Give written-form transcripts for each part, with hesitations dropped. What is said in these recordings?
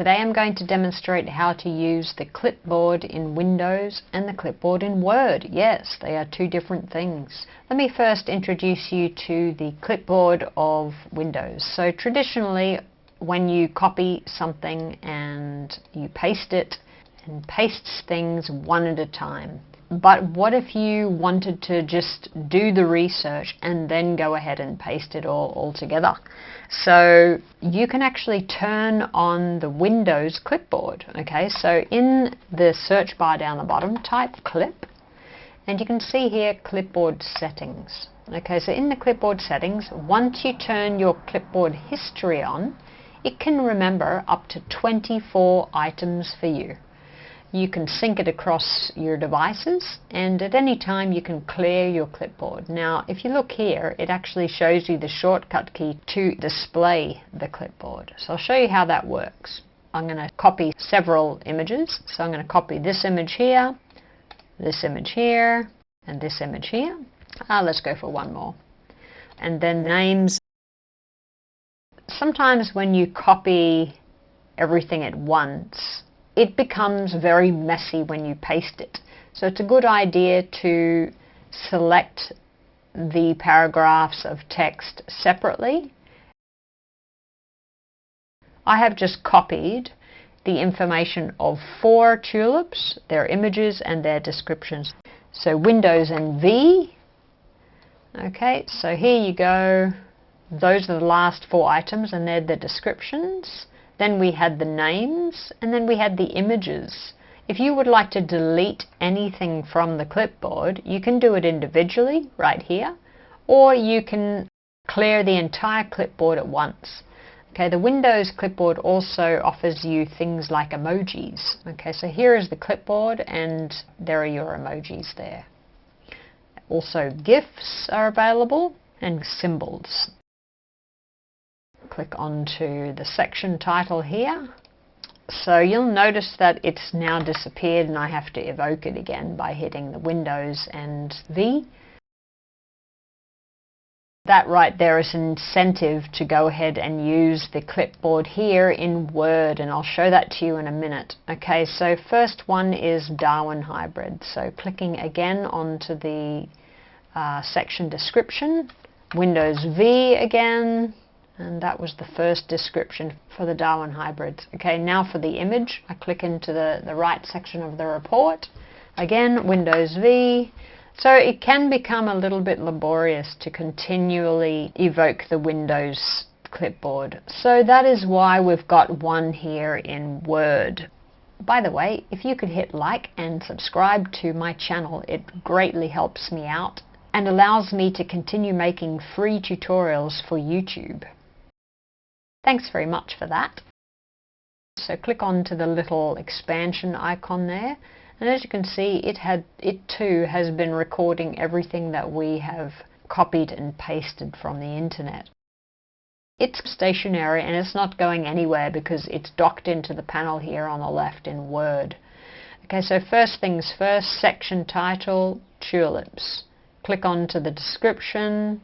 Today I'm going to demonstrate how to use the clipboard in Windows and the clipboard in Word. Yes, they are two different things. Let me first introduce you to the clipboard of Windows. So traditionally, when you copy something and you paste it, and pastes things one at a time. But what if you wanted to just do the research and then go ahead and paste it all together? So you can actually turn on the Windows clipboard. Okay, so in the search bar down the bottom, type clip, and you can see here clipboard settings. Okay, so in the clipboard settings, once you turn your clipboard history on, it can remember up to 24 items for you. You can sync it across your devices, and at any time you can clear your clipboard. Now if you look here, it actually shows you the shortcut key to display the clipboard. So I'll show you how that works. I'm going to copy several images. So I'm going to copy this image here, and this image here. Let's go for one more. And then names. Sometimes when you copy everything at once, it becomes very messy when you paste it. So it's a good idea to select the paragraphs of text separately. I have just copied the information of 4 tulips, their images and their descriptions. So Windows and V. Okay, so here you go. Those are the last 4 items and they're the descriptions. Then we had the names, and then we had the images. If you would like to delete anything from the clipboard, you can do it individually right here, or you can clear the entire clipboard at once. Okay, the Windows clipboard also offers you things like emojis. Okay, so here is the clipboard, and there are your emojis there. Also, Gifs are available, and symbols. Click onto the section title here. So you'll notice that it's now disappeared and I have to evoke it again by hitting the Windows and V. That right there is an incentive to go ahead and use the clipboard here in Word, and I'll show that to you in a minute. Okay, so first one is Darwin hybrid. So clicking again onto the section description, Windows V again. And that was the first description for the Darwin hybrids. Okay, now for the image, I click into the right section of the report. Again, Windows V. So it can become a little bit laborious to continually evoke the Windows clipboard. So that is why we've got one here in Word. By the way, if you could hit like and subscribe to my channel, it greatly helps me out and allows me to continue making free tutorials for YouTube. Thanks very much for that. So click on to the little expansion icon there, and as you can see, it too has been recording everything that we have copied and pasted from the internet. It's stationary and it's not going anywhere because it's docked into the panel here on the left in Word. Okay, so first things first, section title, tulips. Click on to the description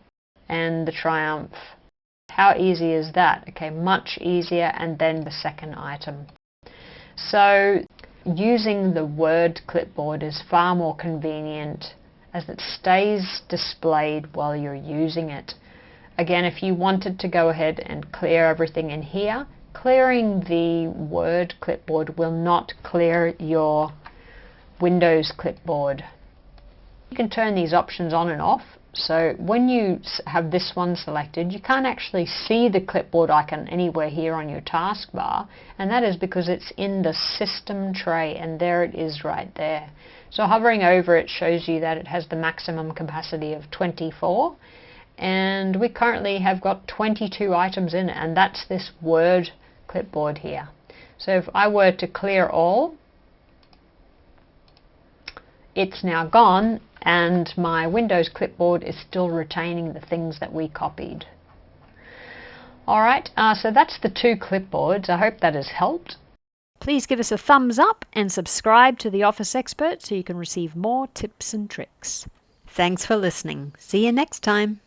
and the triumph. How easy is that? Okay, much easier, and then the second item. So using the Word clipboard is far more convenient as it stays displayed while you're using it. Again, if you wanted to go ahead and clear everything in here, clearing the Word clipboard will not clear your Windows clipboard. You can turn these options on and off. So when you have this one selected, you can't actually see the clipboard icon anywhere here on your taskbar, and that is because it's in the system tray, and there it is right there. So hovering over it shows you that it has the maximum capacity of 24, and we currently have got 22 items in it, and that's this Word clipboard here. So if I were to clear all, it's now gone, and my Windows clipboard is still retaining the things that we copied. Alright, so that's the two clipboards. I hope that has helped. Please give us a thumbs up and subscribe to The Office Expert so you can receive more tips and tricks. Thanks for listening. See you next time.